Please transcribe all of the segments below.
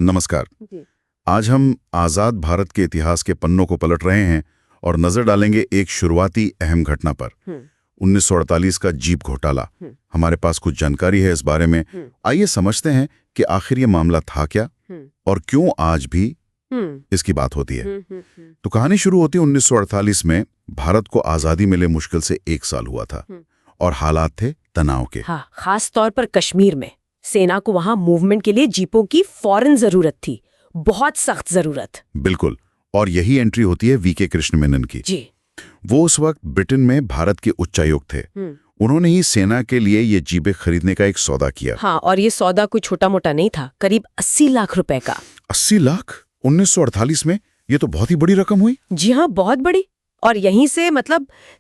नमस्कार। जी। आज हम आज़ाद भारत के इतिहास के पन्नों को पलट रहे हैं और नजर डालेंगे एक शुरुआती अहम घटना पर। 1948 का जीप घोटाला। हमारे पास कुछ जानकारी है इस बारे में। आइए समझते हैं कि आखिर ये मामला था क्या और क्यों आज भी इसकी बात होती है। तो कहानी शुरू होती है 1948 में। भारत को आज़ादी मिले मुश्किल से 1 साल हुआ था और हालात थे तनाव के। हाँ, खास तौर पर कश्मीर में सेना को वहां मूवमेंट के लिए जीपों की फौरन जरूरत थी, बहुत सख्त जरूरत। बिल्कुल, और यही एंट्री होती है वीके कृष्ण मेनन की। जी। वो उस वक्त ब्रिटेन में भारत के उच्चायुक्त थे। उन्होंने ही सेना के लिए ये जीपें खरीदने का एक सौदा किया। हाँ, और ये सौदा कोई छोटा मोटा नहीं था, करीब 80 लाख रुपए का। 80 लाख 1948 में? ये तो बहुत ही बड़ी रकम हुई। जी हाँ, बहुत बड़ी। और यहीं से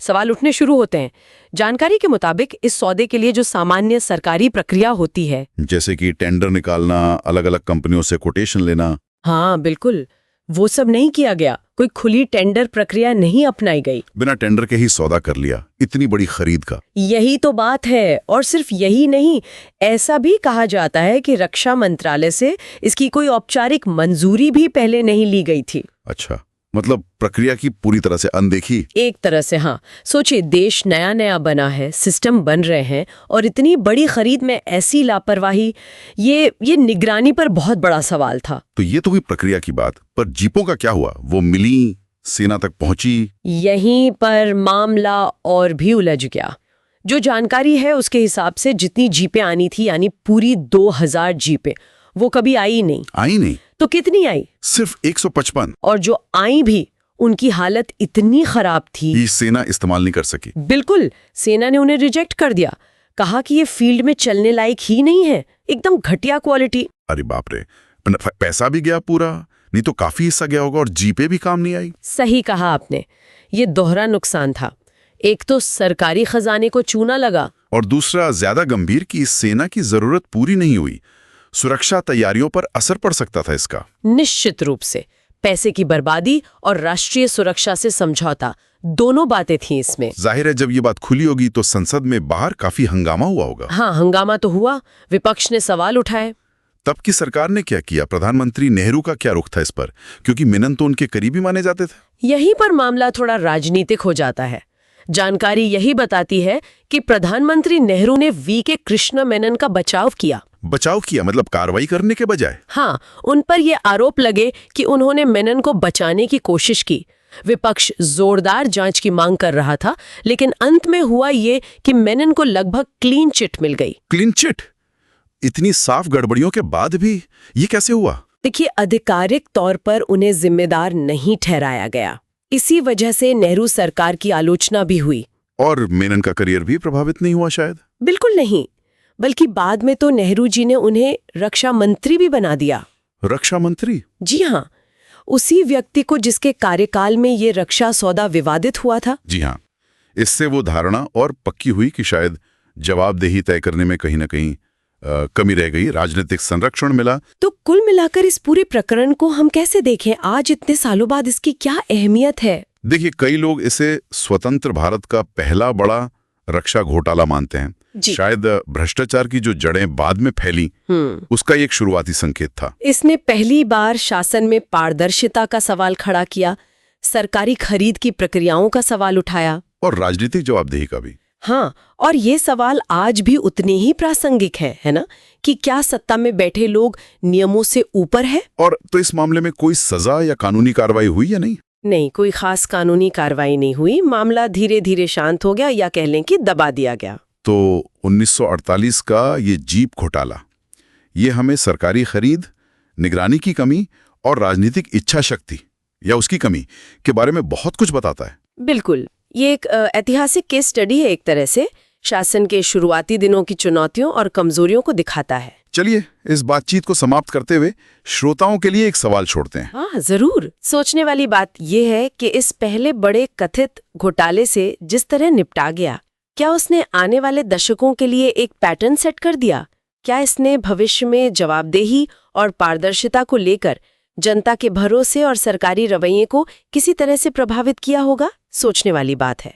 सवाल उठने शुरू होते हैं। जानकारी के मुताबिक इस सौदे के लिए जो सामान्य सरकारी प्रक्रिया होती है, जैसे कि टेंडर निकालना, अलग अलग कंपनियों से कोटेशन लेना। हाँ बिल्कुल, वो सब नहीं किया गया। कोई खुली टेंडर प्रक्रिया नहीं अपनाई गई। बिना टेंडर के ही सौदा कर लिया इतनी बड़ी खरीद का। यही तो बात है। और सिर्फ यही नहीं, ऐसा भी कहा जाता है कि रक्षा मंत्रालय से इसकी कोई औपचारिक मंजूरी भी पहले नहीं ली गई थी। अच्छा, मतलब प्रक्रिया की पूरी तरह से अनदेखी। एक तरह से हाँ। सोचिए, देश नया नया बना है, सिस्टम बन रहे हैं, और इतनी बड़ी खरीद में ऐसी लापरवाही, ये निगरानी पर बहुत बड़ा सवाल था। तो ये तो हुई प्रक्रिया की बात, पर जीपों का क्या हुआ? वो मिली, सेना तक पहुंची? यहीं पर मामला और भी उलझ गया। जो जानकारी है उसके हिसाब से जितनी जीपें आनी थी, यानी पूरी 2000 जीपें, वो कभी आई नहीं। तो कितनी आई? सिर्फ 155। और जो आई भी, उनकी हालत इतनी खराब थी कि सेना इस्तेमाल नहीं कर सकी। बिल्कुल, सेना ने उन्हें रिजेक्ट कर दिया। कहा कि ये फील्ड में चलने लायक ही नहीं है, एकदम घटिया क्वालिटी। अरे बाप रे, पैसा भी गया पूरा, नहीं तो काफी हिस्सा गया होगा, और जीपे भी काम नहीं आई। सही कहा आपने, ये दोहरा नुकसान था। एक तो सरकारी खजाने को चूना लगा, और दूसरा ज्यादा गंभीर कि सेना की जरूरत पूरी नहीं हुई। सुरक्षा तैयारियों पर असर पड़ सकता था इसका। निश्चित रूप से। पैसे की बर्बादी और राष्ट्रीय सुरक्षा से समझौता, दोनों बातें थी इसमें। जाहिर है जब ये बात खुली होगी तो संसद में बाहर काफी हंगामा हुआ होगा। हाँ, हंगामा तो हुआ। विपक्ष ने सवाल उठाए। तब की सरकार ने क्या किया? प्रधानमंत्री नेहरू का क्या रुख था इस पर? क्योंकि मेनन तो उनके करीबी माने जाते थे। यहीं पर मामला थोड़ा राजनीतिक हो जाता है। जानकारी यही बताती है कि प्रधानमंत्री नेहरू ने वीके कृष्ण मेनन का बचाव किया। मतलब कार्रवाई करने के बजाय? हाँ, उन पर यह आरोप लगे कि उन्होंने मेनन को बचाने की कोशिश की। विपक्ष जोरदार जांच की मांग कर रहा था, लेकिन अंत में हुआ ये कि मेनन को लगभग क्लीन चिट मिल गई। Clean chit? इतनी साफ गड़बड़ियों के बाद भी ये कैसे हुआ? देखिए, आधिकारिक तौर पर उन्हें जिम्मेदार नहीं ठहराया गया। इसी वजह से नेहरू सरकार की आलोचना भी हुई। और मेनन का करियर भी प्रभावित नहीं हुआ शायद? बिल्कुल नहीं, बल्कि बाद में तो नेहरू जी ने उन्हें रक्षा मंत्री भी बना दिया। रक्षा मंत्री? जी हाँ, उसी व्यक्ति को जिसके कार्यकाल में ये रक्षा सौदा विवादित हुआ था। जी हाँ, इससे वो धारणा और पक्की हुई कि शायद जवाबदेही तय करने में कहीं ना कहीं कमी रह गई, राजनीतिक संरक्षण मिला। तो कुल मिलाकर इस पूरे प्रकरण को हम कैसे देखें? आज इतने सालों बाद इसकी क्या अहमियत है? देखिए, कई लोग इसे स्वतंत्र भारत का पहला बड़ा रक्षा घोटाला मानते हैं। शायद भ्रष्टाचार की जो जड़ें बाद में फैली, उसका एक शुरुआती संकेत था। इसने पहली बार शासन में पारदर्शिता का सवाल खड़ा किया, सरकारी खरीद की प्रक्रियाओं का सवाल उठाया, और राजनीतिक जवाबदेही का भी। हाँ, और ये सवाल आज भी उतने ही प्रासंगिक है ना, कि क्या सत्ता में बैठे लोग नियमों से ऊपर है? और तो इस मामले में कोई सजा या कानूनी कार्रवाई हुई या नहीं? नहीं, कोई खास कानूनी कार्रवाई नहीं हुई। मामला धीरे धीरे शांत हो गया, या कह लें कि दबा दिया गया। तो 1948 का ये जीप घोटाला, ये हमें सरकारी खरीद, निगरानी की कमी और राजनीतिक इच्छा शक्ति या उसकी कमी के बारे में बहुत कुछ बताता है। बिल्कुल, ये एक ऐतिहासिक केस स्टडी है। एक तरह से शासन के शुरुआती दिनों की चुनौतियों और कमजोरियों को दिखाता है। चलिए, इस बातचीत को समाप्त करते हुए श्रोताओं के लिए एक सवाल छोड़ते हैं। हाँ जरूर। सोचने वाली बात यह है कि इस पहले बड़े कथित घोटाले से जिस तरह निपटा गया, क्या उसने आने वाले दशकों के लिए एक पैटर्न सेट कर दिया? क्या इसने भविष्य में जवाबदेही और पारदर्शिता को लेकर जनता के भरोसे और सरकारी रवैये को किसी तरह से प्रभावित किया होगा? सोचने वाली बात है।